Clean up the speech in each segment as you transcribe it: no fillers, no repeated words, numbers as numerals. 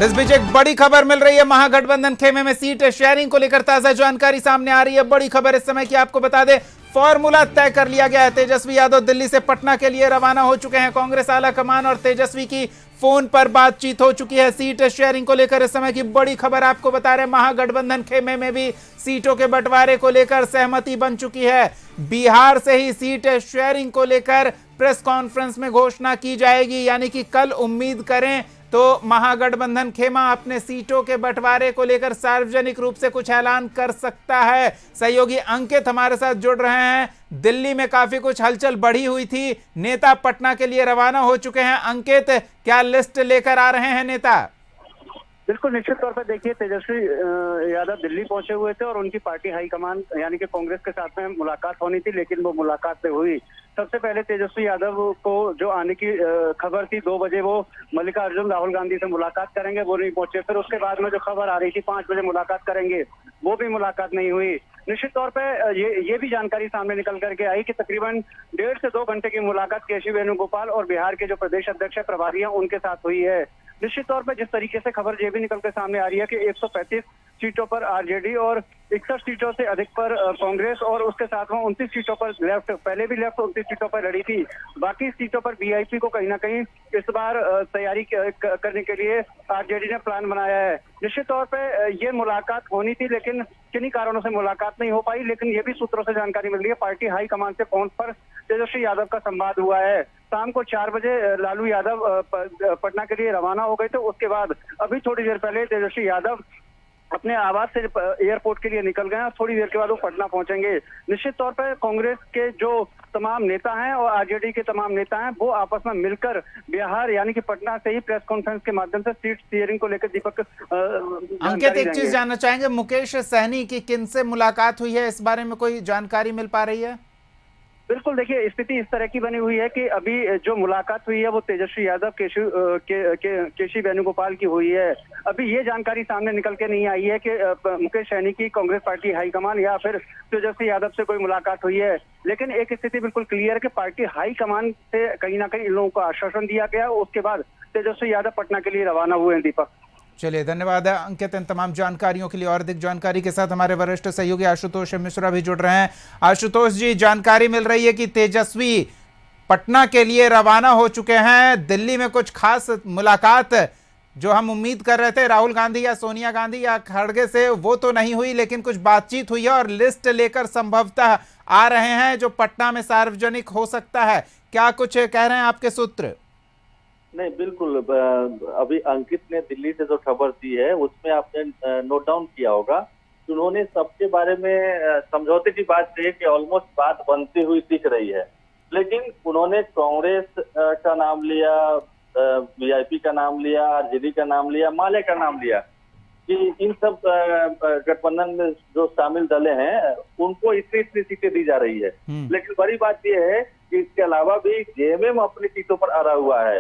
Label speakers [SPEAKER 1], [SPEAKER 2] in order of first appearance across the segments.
[SPEAKER 1] और इस बीच एक बड़ी खबर मिल रही है, महागठबंधन खेमे में सीट शेयरिंग को लेकर ताजा जानकारी सामने आ रही है। बड़ी खबर इस समय की आपको बता दें, फॉर्मूला तय कर लिया गया है। तेजस्वी यादव दिल्ली से पटना के लिए रवाना हो चुके हैं। कांग्रेस आला कमान और तेजस्वी की फोन पर बातचीत हो चुकी है। सीट शेयरिंग को लेकर इस समय की बड़ी खबर आपको बता रहे हैं, महागठबंधन खेमे में भी सीटों के बंटवारे को लेकर सहमति बन चुकी है। बिहार से ही सीट शेयरिंग को लेकर प्रेस कॉन्फ्रेंस में घोषणा की जाएगी, यानी कि कल उम्मीद करें तो महागठबंधन खेमा अपने सीटों के बंटवारे को लेकर सार्वजनिक रूप से कुछ ऐलान कर सकता है। सहयोगी अंकित हमारे साथ जुड़ रहे हैं। दिल्ली में काफी कुछ हलचल बढ़ी हुई थी, नेता पटना के लिए रवाना हो चुके हैं। अंकित, क्या लिस्ट लेकर आ रहे हैं नेता?
[SPEAKER 2] बिल्कुल निश्चित तौर पर देखिए, तेजस्वी यादव दिल्ली पहुंचे हुए थे और उनकी पार्टी हाईकमान यानी कि कांग्रेस के साथ में मुलाकात होनी थी, लेकिन वो मुलाकात नहीं हुई। सबसे पहले तेजस्वी यादव को जो आने की खबर थी 2 बजे वो मल्लिकार्जुन राहुल गांधी से मुलाकात करेंगे, वो नहीं पहुंचे। फिर उसके बाद में जो खबर आ रही थी 5 बजे मुलाकात करेंगे, वो भी मुलाकात नहीं हुई। निश्चित तौर पे ये भी जानकारी सामने निकल करके आई कि तकरीबन 1.5 से 2 घंटे की मुलाकात केशव वेणुगोपाल और बिहार के जो प्रदेश अध्यक्ष है, प्रभारी हैं, उनके साथ हुई है। निश्चित तौर पर जिस तरीके से खबर ये भी निकल के सामने आ रही है कि 135 सीटों पर आरजेडी और 61 सीटों से अधिक पर कांग्रेस और उसके साथ में 29 सीटों पर लेफ्ट, पहले भी लेफ्ट 29 सीटों पर लड़ी थी। बाकी सीटों पर वीआईपी को कहीं ना कहीं इस बार तैयारी करने के लिए आरजेडी ने प्लान बनाया है। निश्चित तौर पे ये मुलाकात होनी थी, लेकिन किन्हीं कारणों से मुलाकात नहीं हो पाई। लेकिन ये भी सूत्रों से जानकारी मिल रही है, पार्टी हाईकमान से फोन पर तेजस्वी यादव का संवाद हुआ है। शाम को 4 बजे लालू यादव पटना के लिए रवाना हो गए थे। उसके बाद अभी थोड़ी देर पहले तेजस्वी यादव अपने आवास से एयरपोर्ट के लिए निकल गए। थोड़ी देर के बाद वो पटना पहुंचेंगे। निश्चित तौर पर कांग्रेस के जो तमाम नेता हैं और आरजेडी के तमाम नेता हैं, वो आपस में मिलकर बिहार यानी कि पटना से ही प्रेस कॉन्फ्रेंस के माध्यम से सीट शेयरिंग को लेकर दीपक
[SPEAKER 1] अंकित, एक चीज जानना चाहेंगे, मुकेश सहनी की किन से मुलाकात हुई है, इस बारे में कोई जानकारी मिल पा रही है?
[SPEAKER 2] बिल्कुल देखिए, स्थिति इस तरह की बनी हुई है कि अभी जो मुलाकात हुई है वो तेजस्वी यादव केशव वेणुगोपाल की हुई है। अभी ये जानकारी सामने निकल के नहीं आई है कि मुकेश सहनी की कांग्रेस पार्टी हाईकमान या फिर तेजस्वी यादव से कोई मुलाकात हुई है। लेकिन एक स्थिति बिल्कुल क्लियर है कि पार्टी हाईकमान से कहीं ना कहीं इन लोगों को आश्वासन दिया गया। उसके बाद तेजस्वी यादव पटना के लिए रवाना हुए हैं। दीपक,
[SPEAKER 1] चलिए, धन्यवाद अंकित इन तमाम जानकारियों के लिए। और अधिक जानकारी के साथ हमारे वरिष्ठ सहयोगी आशुतोष मिश्रा भी जुड़ रहे हैं। आशुतोष जी, जानकारी मिल रही है कि तेजस्वी पटना के लिए रवाना हो चुके हैं। दिल्ली में कुछ खास मुलाकात जो हम उम्मीद कर रहे थे राहुल गांधी या सोनिया गांधी या खड़गे से, वो तो नहीं हुई, लेकिन कुछ बातचीत हुई है और लिस्ट लेकर संभवतः आ रहे हैं जो पटना में सार्वजनिक हो सकता है। क्या कुछ कह रहे हैं आपके सूत्र?
[SPEAKER 3] नहीं, बिल्कुल। अभी अंकित ने दिल्ली से जो खबर दी है उसमें आपने नोट डाउन किया होगा कि उन्होंने सबके बारे में समझौते की बात कही कि ऑलमोस्ट बात बनती हुई दिख रही है। लेकिन उन्होंने कांग्रेस का नाम लिया, वीआईपी का नाम लिया, आरजेडी का नाम लिया, माले का नाम लिया कि इन सब गठबंधन में जो शामिल दलें हैं उनको इतनी सीटें दी जा रही है। लेकिन बड़ी बात यह है कि इसके अलावा भी जेएमएम अपनी सीटों पर अड़ा हुआ है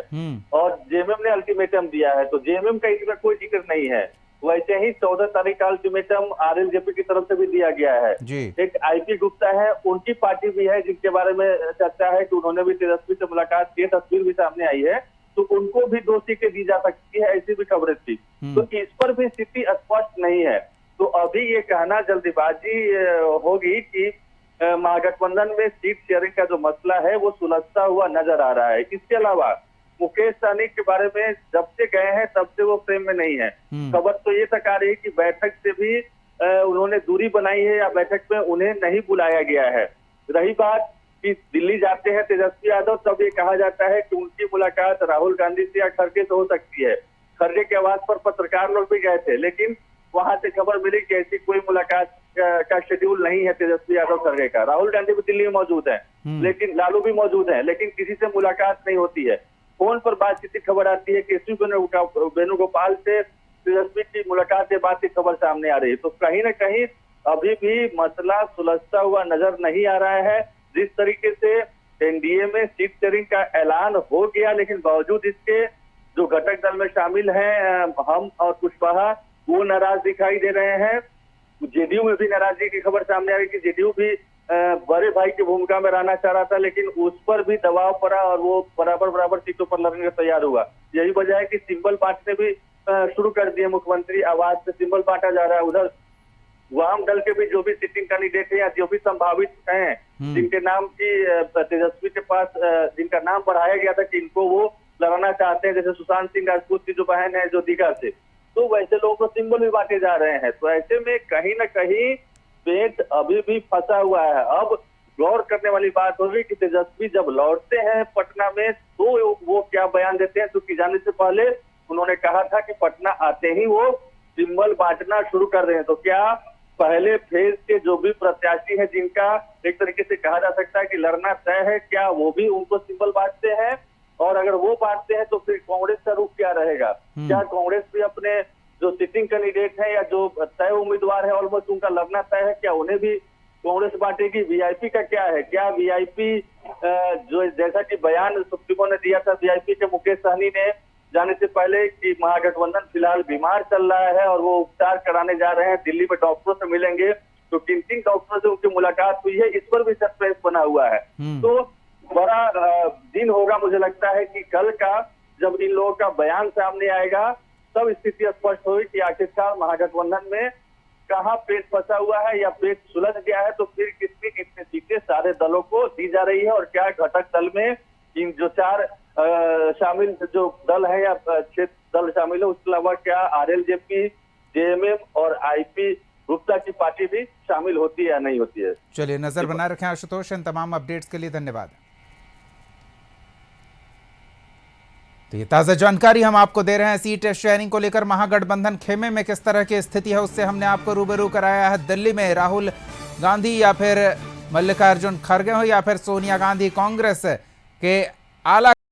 [SPEAKER 3] और जेएमएम ने अल्टीमेटम दिया है, तो जेएमएम का इसमें कोई जिक्र नहीं है। वैसे ही 14 तारीख का अल्टीमेटम आरएलजेपी की तरफ से भी दिया गया है। एक आईपी गुप्ता है, उनकी पार्टी भी है जिनके बारे में चर्चा है कि उन्होंने भी तेजस्वी से मुलाकात की, तस्वीर भी सामने आई है, तो उनको भी 2 सीटें दी जा सकती है, ऐसी भी खबरें थी। तो इस पर भी स्थिति स्पष्ट नहीं है। तो अभी ये कहना जल्दीबाजी होगी कि महागठबंधन में सीट शेयरिंग का जो मसला है वो सुलझता हुआ नजर आ रहा है। इसके अलावा मुकेश सहनी के बारे में जब से गए हैं तब से वो फ्रेम में नहीं है। खबर तो ये तक आ रही है कि बैठक से भी उन्होंने दूरी बनाई है या बैठक में उन्हें नहीं बुलाया गया है। रही बात कि दिल्ली जाते हैं तेजस्वी यादव, तब ये कहा जाता है कि उनकी मुलाकात राहुल गांधी से या खड़गे से हो सकती है। खड़गे के आवाज पर पत्रकार लोग भी गए थे, लेकिन वहां से खबर मिली कि ऐसी कोई मुलाकात का शेड्यूल नहीं है तेजस्वी यादव खड़गे का। राहुल गांधी भी दिल्ली में मौजूद है, लेकिन लालू भी मौजूद है, लेकिन किसी से मुलाकात नहीं होती है। फोन पर बातचीत की खबर आती है कि केशव वेणुगोपाल से तेजस्वी की मुलाकात के बाद की खबर सामने आ रही है। तो कहीं ना कहीं अभी भी मसला सुलझता हुआ नजर नहीं आ रहा है। जिस तरीके से एनडीए में सीट शेयरिंग का ऐलान हो गया, लेकिन बावजूद इसके जो घटक दल में शामिल हैं हम और कुशवाहा, वो नाराज दिखाई दे रहे हैं। जेडीयू में भी नाराजगी की खबर सामने आ रही कि जेडीयू भी बड़े भाई की भूमिका में रहना चाह रहा था, लेकिन उस पर भी दबाव पड़ा और वो बराबर सीटों पर लड़ने को तैयार हुआ। यही वजह है कि सिंबल पार्टी ने भी शुरू कर दिए। मुख्यमंत्री आवास से सिंबल बांटा जा रहा है। उधर वाम दल के भी जो भी सिटिंग कैंडिडेट है या जो भी संभावित हैं, जिनके नाम की तेजस्वी के पास जिनका नाम बढ़ाया गया था कि इनको वो लड़ाना चाहते हैं, जैसे सुशांत सिंह राजपूत की जो बहन है जो दीघा से, तो वैसे लोगों को सिंबल भी बांटे जा रहे हैं। तो ऐसे में कहीं ना कहीं पेट अभी भी फंसा हुआ है। अब गौर करने वाली बात होगी कि तेजस्वी जब लौटते हैं पटना में तो वो क्या बयान देते हैं। क्योंकि जाने से पहले उन्होंने कहा था कि पटना आते ही वो सिंबल बांटना शुरू कर रहे हैं। तो क्या पहले फेज के जो भी प्रत्याशी हैं, जिनका एक तरीके से कहा जा सकता है कि लड़ना तय है, क्या वो भी उनको सिंबल बांटते हैं? और अगर वो बांटते हैं तो फिर कांग्रेस का रुख क्या रहेगा? क्या कांग्रेस भी अपने जो सिटिंग कैंडिडेट है या जो तय उम्मीदवार है ऑलमोस्ट उनका लड़ना तय है, क्या उन्हें भी कांग्रेस बांटेगी? वीआईपी का क्या है? क्या वीआईपी जो जैसा कि बयान सुप्रीमो ने दिया था वीआईपी के मुकेश सहनी ने जाने से पहले कि महागठबंधन फिलहाल बीमार चल रहा है और वो उपचार कराने जा रहे हैं, दिल्ली में डॉक्टरों से मिलेंगे, तो किन किन डॉक्टरों से उनकी मुलाकात हुई है इस पर भी सस्पेंस बना हुआ है। तो बड़ा दिन होगा मुझे लगता है कि कल का जब इन लोगों का बयान सामने आएगा तब स्थिति स्पष्ट होगी कि आखिरकार महागठबंधन में कहाँ पेट फंसा हुआ है या पेट सुलझ गया है। तो फिर कितनी कितनी सीटें सारे दलों को दी जा रही है और क्या घटक दल में इन जो 4 शामिल जो दल है या 6 दल शामिल है, उसके अलावा क्या आरएलजेपी, जेएमएम और आईपी गुप्ता की पार्टी भी शामिल होती है या नहीं होती है?
[SPEAKER 1] चलिए नजर बनाए रखें आशुतोष, इन तमाम अपडेट्स के लिए धन्यवाद। तो ये ताज़ा जानकारी हम आपको दे रहे हैं सीट शेयरिंग को लेकर महागठबंधन खेमे में किस तरह की स्थिति है उससे हमने आपको रूबरू कराया है। दिल्ली में राहुल गांधी या फिर मल्लिकार्जुन खड़गे हो या फिर सोनिया गांधी कांग्रेस के आला